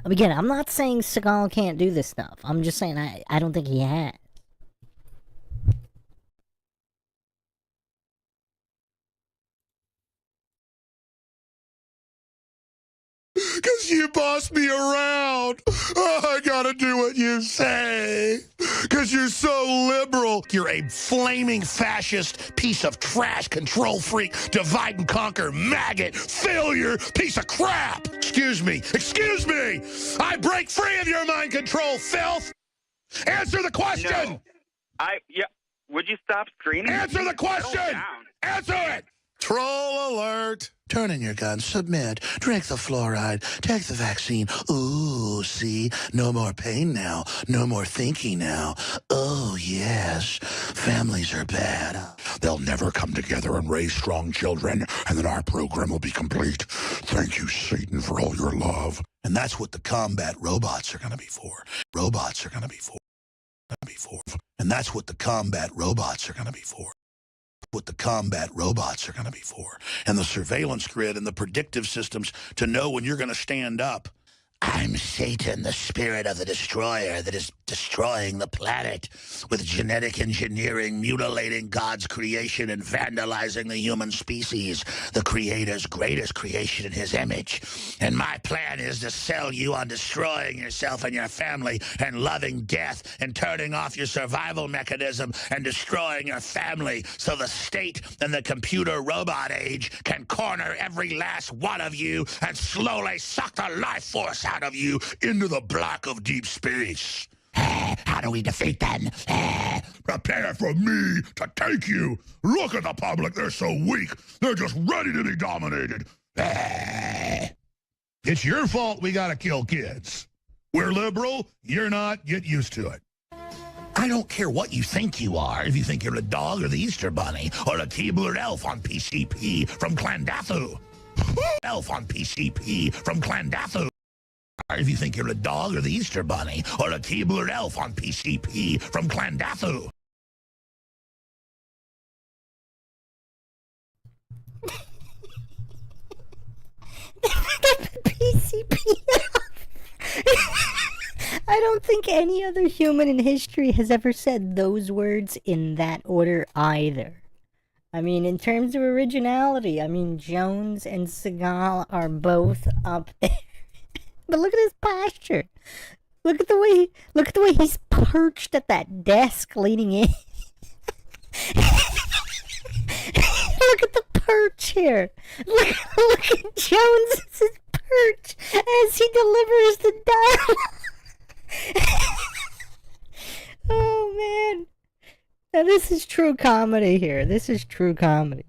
Again, I'm not saying Seagal can't do this stuff. I'm just saying I don't think he has.
Because you boss me around. Oh, I gotta do what you say. Because you're so liberal. You're a flaming fascist piece of trash, control freak, divide and conquer, maggot, failure, piece of crap. Excuse me. I break free of your mind control, filth. Answer the question.
No. Would you stop screaming?
Answer the question. Answer it. Troll alert. Turn in your gun, submit, drink the fluoride, take the vaccine. Ooh, see, no more pain now, no more thinking now. Oh, yes, families are bad. They'll never come together and raise strong children, and then our program will be complete. Thank you, Satan, for all your love. And that's what the combat robots are going to be for. Robots are going to be for. And that's what the combat robots are going to be for. What the combat robots are going to be for, and the surveillance grid and the predictive systems to know when you're going to stand up. I'm Satan, the spirit of the destroyer that is destroying the planet with genetic engineering, mutilating God's creation and vandalizing the human species, the Creator's greatest creation in his image. And my plan is to sell you on destroying yourself and your family and loving death and turning off your survival mechanism and destroying your family so the state and the computer robot age can corner every last one of you and slowly suck the life force out of you into the black of deep space. How do we defeat them? Prepare for me to take you. Look at the public. They're so weak. They're just ready to be dominated. It's your fault we gotta kill kids. We're liberal, you're not, get used to it. I don't care what you think you are, if you think you're a dog or the Easter Bunny, or a Keebler elf on PCP from Clandathu. Elf on PCP from Clandathu. If you think you're a dog or the Easter Bunny, or a Keebler elf on PCP from Clandathu.
PCP. I don't think any other human in history has ever said those words in that order either. I mean, in terms of originality, I mean, Jones and Seagal are both up there. But look at his posture. Look at the way he's perched at that desk leaning in. Look at the perch here. Look at Jones's perch as he delivers the dialogue. Oh man. Now this is true comedy here. This is true comedy.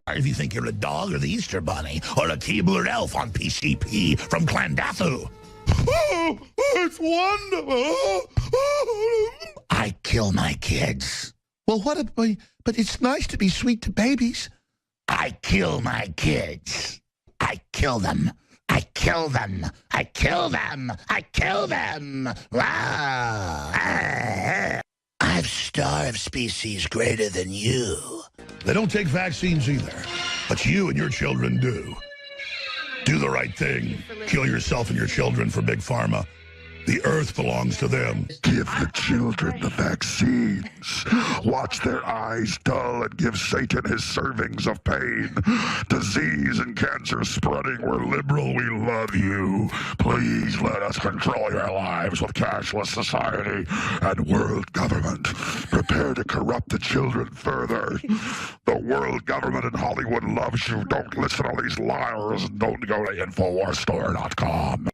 If you think you're a dog or the Easter Bunny, or a Keebler elf on PCP from Clandathu. It's wonderful. I kill my kids. Well, but it's nice to be sweet to babies. I kill my kids. I kill them. I kill them. I kill them. I kill them. Wow. I've starved species greater than you. They don't take vaccines either, but you and your children do. Do the right thing. Kill yourself and your children for Big Pharma. The earth belongs to them.
Give the children the vaccines. Watch their eyes dull and give Satan his servings of pain. Disease and cancer spreading. We're liberal. We love you. Please let us control your lives with cashless society and world government. Prepare to corrupt the children further. The world government in Hollywood loves you. Don't listen to these liars and don't go to InfoWarsStore.com.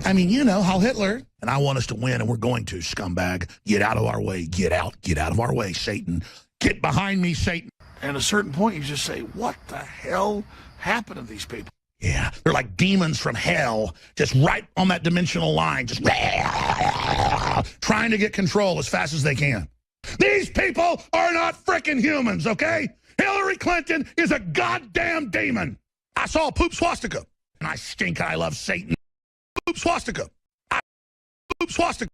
I mean, you know how Hitler, and I want us to win, and we're going to, scumbag. Get out of our way. Get out of our way, Satan. Get behind me, Satan. And at a certain point, you just say, what the hell happened to these people? Yeah, they're like demons from hell, just right on that dimensional line, just trying to get control as fast as they can. These people are not frickin' humans, okay? Hillary Clinton is a goddamn demon. I saw a poop swastika, and I stink and I love Satan. Poop swastika. Poop swastika.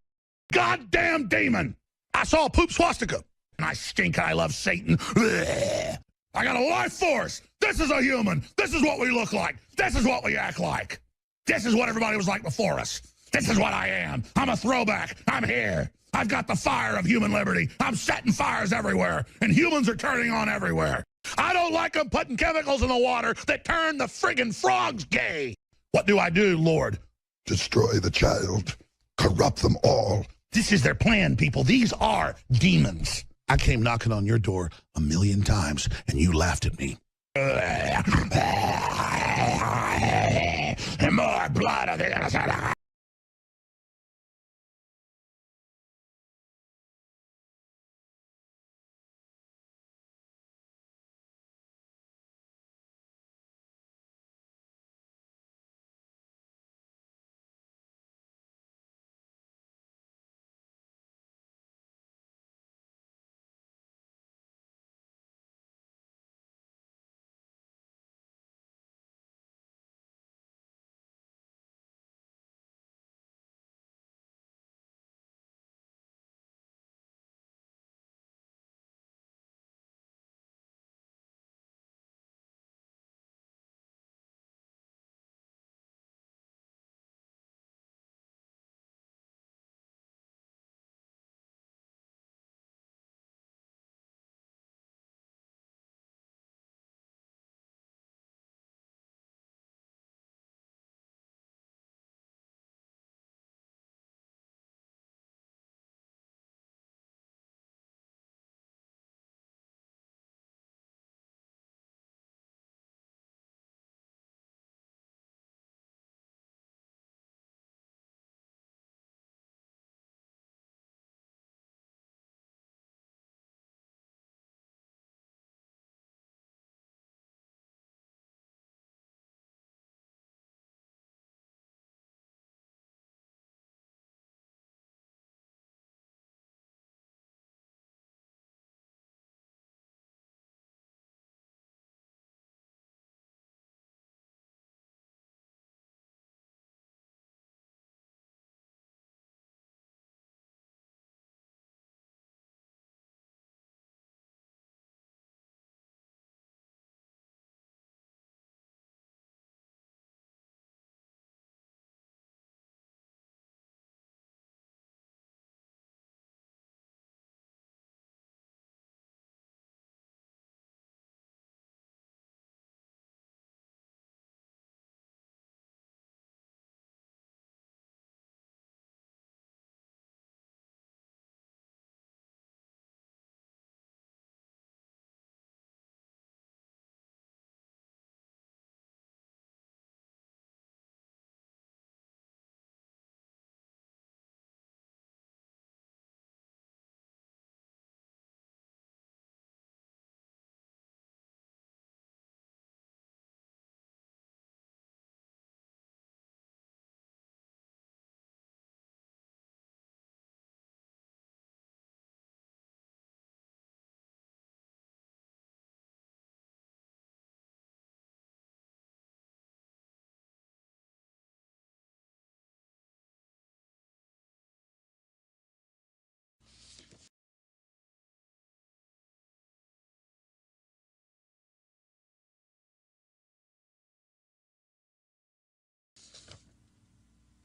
Goddamn demon. I saw a poop swastika. And I stink and I love Satan. Blech. I got a life force. This is a human. This is what we look like. This is what we act like. This is what everybody was like before us. This is what I am. I'm a throwback. I'm here. I've got the fire of human liberty. I'm setting fires everywhere. And humans are turning on everywhere. I don't like them putting chemicals in the water that turn the friggin' frogs gay. What do I do, Lord?
Destroy the child. Corrupt them all.
This is their plan, people. These are demons. I came knocking on your door 1,000,000 times, and you laughed at me. And more blood.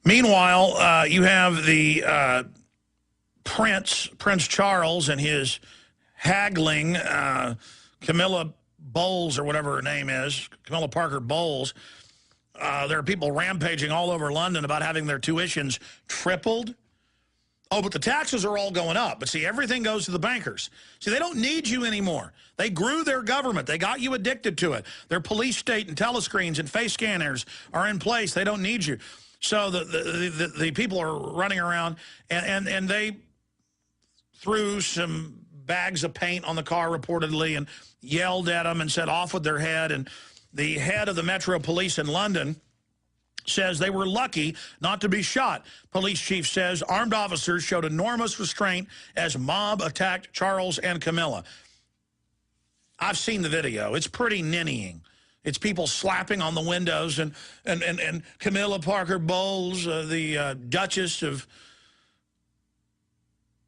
Meanwhile, you have the Prince Charles and his haggling Camilla Bowles, or whatever her name is, Camilla Parker Bowles. There are people rampaging all over London about having their tuitions tripled. Oh, but the taxes are all going up. But see, everything goes to the bankers. See, they don't need you anymore. They grew their government. They got you addicted to it. Their police state and telescreens and face scanners are in place. They don't need you. So the people are running around, and they threw some bags of paint on the car reportedly and yelled at them and said, off with their head. And the head of the Metro Police in London says they were lucky not to be shot. Police chief says armed officers showed enormous restraint as mob attacked Charles and Camilla. I've seen the video. It's pretty ninnying. It's people slapping on the windows, and Camilla Parker Bowles, the Duchess of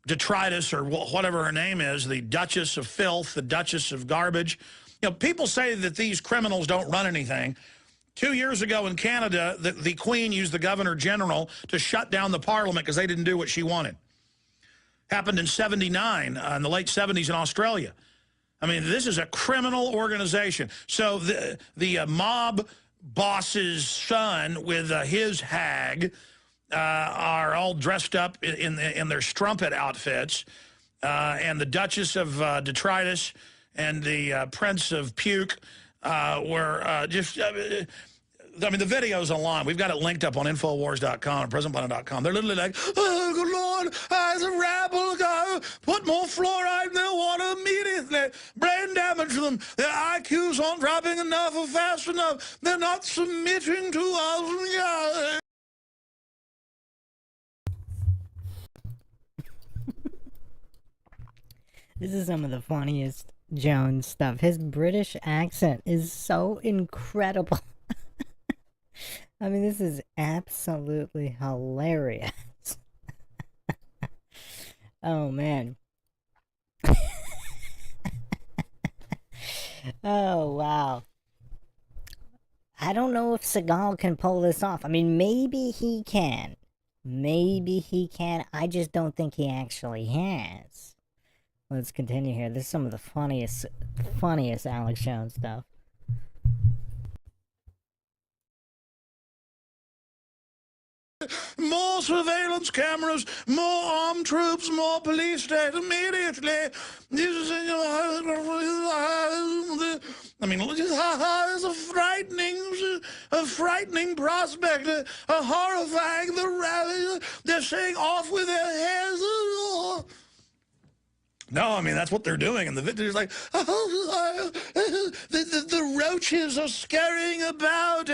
Detritus, or whatever her name is, the Duchess of Filth, the Duchess of Garbage. You know, people say that these criminals don't run anything. 2 years ago in Canada, the Queen used the Governor General to shut down the Parliament because they didn't do what she wanted. Happened in '79, in the late 70s in Australia. I mean, this is a criminal organization. So the mob boss's son with his hag are all dressed up in their strumpet outfits, and the Duchess of Detritus and the Prince of Puke were just... I mean, the video's online. We've got it linked up on Infowars.com and PresentPlanet.com. They're literally like, oh, good Lord, as a rabble, go, put more fluoride in their water immediately. Brain damage to them. Their IQs aren't dropping enough or fast enough. They're not submitting to us.
This is some of the funniest Jones stuff. His British accent is so incredible. I mean, this is absolutely hilarious. Oh, man. Oh, wow. I don't know if Seagal can pull this off. I mean, maybe he can. Maybe he can. I just don't think he actually has. Let's continue here. This is some of the funniest Alex Jones stuff.
More surveillance cameras, more armed troops, more police state immediately. I mean, it's a frightening prospect, a horrifying. They're saying off with their heads. No, I mean, that's what they're doing. And the video's like, oh, the roaches are scurrying about.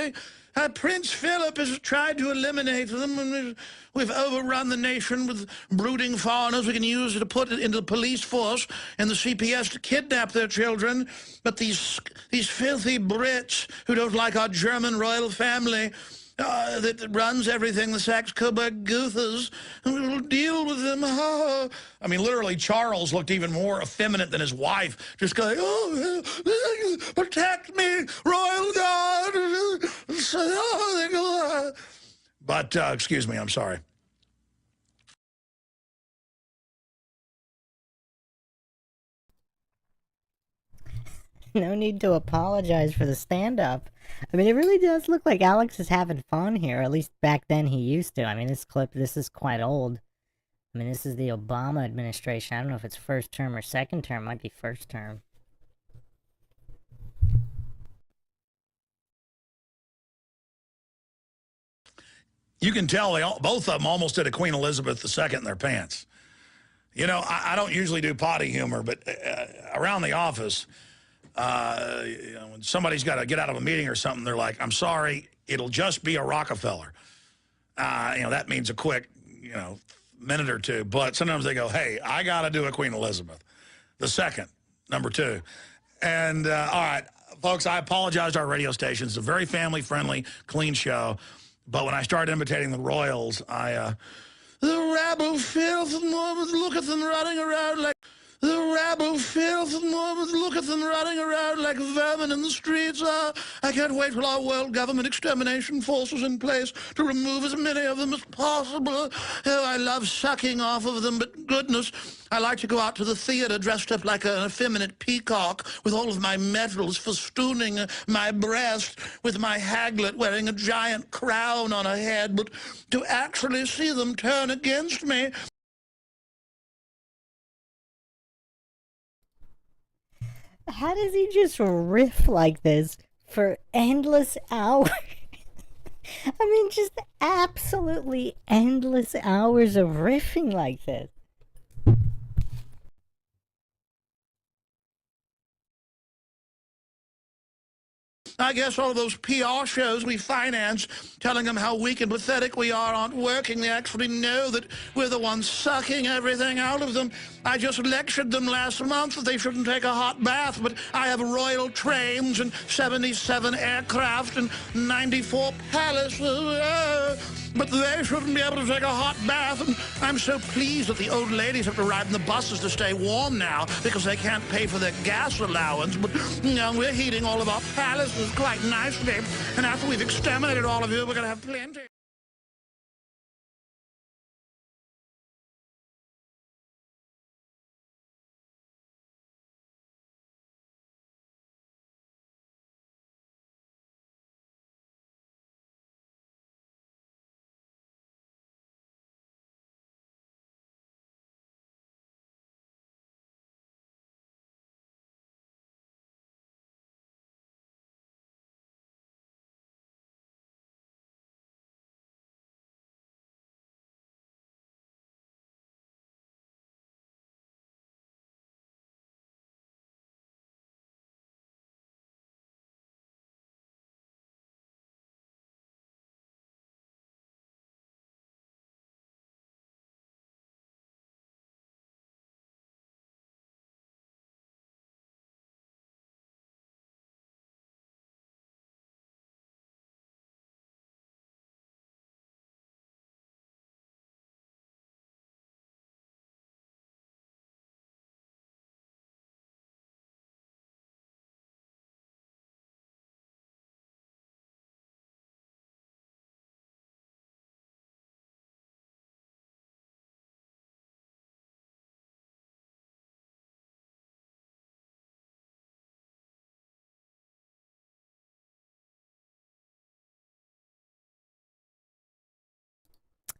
Prince Philip has tried to eliminate them, and we've overrun the nation with brooding foreigners we can use to put it into the police force and the CPS to kidnap their children. But these filthy Brits who don't like our German royal family that runs everything, the Saxe-Coburg-Goethers, and we will deal with them. Oh. I mean, literally, Charles looked even more effeminate than his wife, just going, oh, protect me, royal guard. But, excuse me, I'm sorry.
No need to apologize for the stand-up. I mean, it really does look like Alex is having fun here. At least back then he used to. I mean, this is quite old. I mean, this is the Obama administration. I don't know if it's first term or second term. It might be first term.
You can tell both of them almost did a Queen Elizabeth II in their pants. You know, I don't usually do potty humor, but around the office... you know, when somebody's got to get out of a meeting or something, they're like, I'm sorry, it'll just be a Rockefeller. You know, that means a quick, you know, minute or two. But sometimes they go, hey, I got to do a Queen Elizabeth II, number 2. And, all right, folks, I apologize to our radio stations. It's a very family-friendly, clean show. But when I started imitating the royals, the rabble filth, and look at them running around like The rabble filth and look at them running around like vermin in the streets. I can't wait till our world government extermination force is in place to remove as many of them as possible. Oh, I love sucking off of them, but goodness, I like to go out to the theater dressed up like an effeminate peacock with all of my medals festooning my breast, with my haglet wearing a giant crown on her head, but to actually see them turn against me...
How does he just riff like this for endless hours? I mean, just absolutely endless hours of riffing like this.
I guess all those PR shows we finance, telling them how weak and pathetic we are, aren't working. They actually know that we're the ones sucking everything out of them. I just lectured them last month that they shouldn't take a hot bath, but I have royal trains and 77 aircraft and 94 palaces. But they shouldn't be able to take a hot bath, and I'm so pleased that the old ladies have to ride in the buses to stay warm now because they can't pay for their gas allowance. But we're heating all of our palaces quite nicely, and after we've exterminated all of you, we're going to have plenty.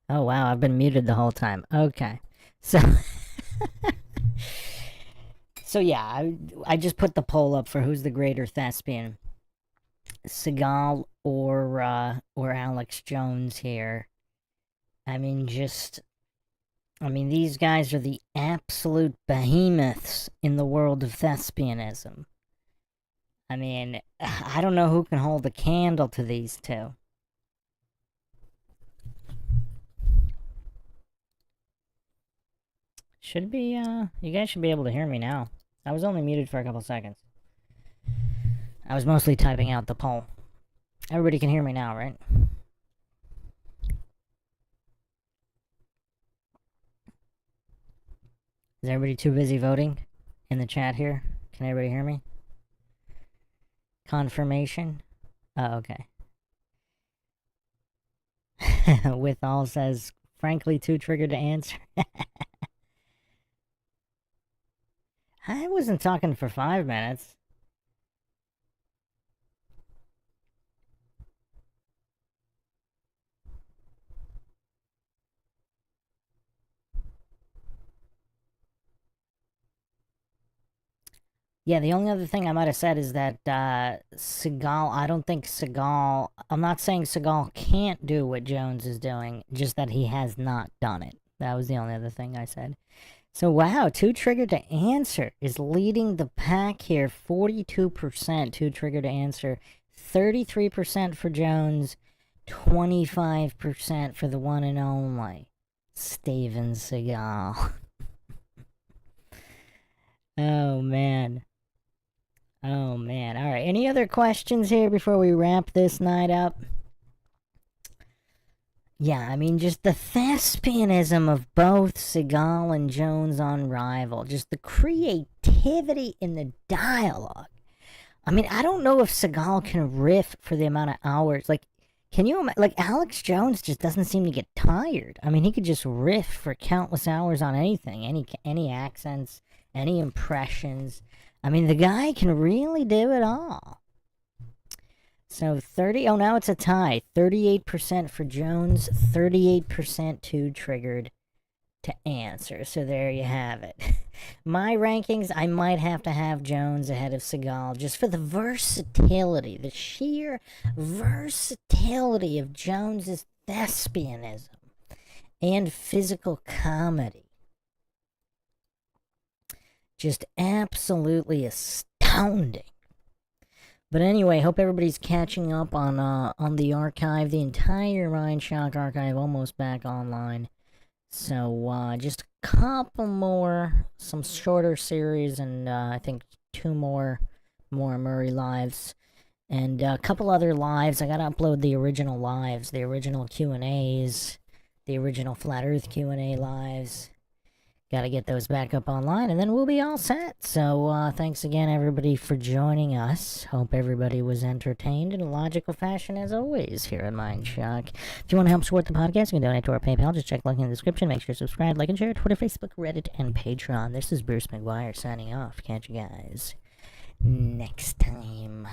Oh wow, I've been muted the whole time. Okay. So So yeah, I just put the poll up for who's the greater thespian. Seagal or Alex Jones here. I mean these guys are the absolute behemoths in the world of thespianism. I mean, I don't know who can hold a candle to these two. Should be, you guys should be able to hear me now. I was only muted for a couple seconds. I was mostly typing out the poll. Everybody can hear me now, right? Is everybody too busy voting in the chat here? Can everybody hear me? Confirmation? Oh, okay. With all says, frankly, too triggered to answer. I wasn't talking for 5 minutes. Yeah, the only other thing I might have said is that Seagal, I don't think Seagal, I'm not saying Seagal can't do what Jones is doing, just that he has not done it. That was the only other thing I said. So wow, Too Triggered to Answer is leading the pack here, 42% Too Triggered to Answer, 33% for Jones, 25% for the one and only Steven Seagal. Oh man. Oh man. All right. Any other questions here before we wrap this night up? Yeah, I mean, just the thespianism of both Seagal and Jones on Rival. Just the creativity in the dialogue. I mean, I don't know if Seagal can riff for the amount of hours. Like, can you like Alex Jones just doesn't seem to get tired. I mean, he could just riff for countless hours on anything, any accents, any impressions. I mean, the guy can really do it all. So now it's a tie. 38% for Jones, 38% to Triggered to answer. So there you have it. My rankings, I might have to have Jones ahead of Seagal just for the versatility, the sheer versatility of Jones's thespianism and physical comedy. Just absolutely astounding. But anyway, hope everybody's catching up on the archive, the entire Mindshock archive, almost back online. So just a couple more, some shorter series, and I think 2 more Murray lives, and a couple other lives. I gotta upload the original lives, the original Q&As, the original Flat Earth Q&A lives. Gotta get those back up online, and then we'll be all set. So, thanks again, everybody, for joining us. Hope everybody was entertained in a logical fashion, as always, here at Mindshock. If you want to help support the podcast, you can donate to our PayPal. Just check the link in the description. Make sure to subscribe, like, and share Twitter, Facebook, Reddit, and Patreon. This is Bruce McGuire signing off. Catch you guys next time.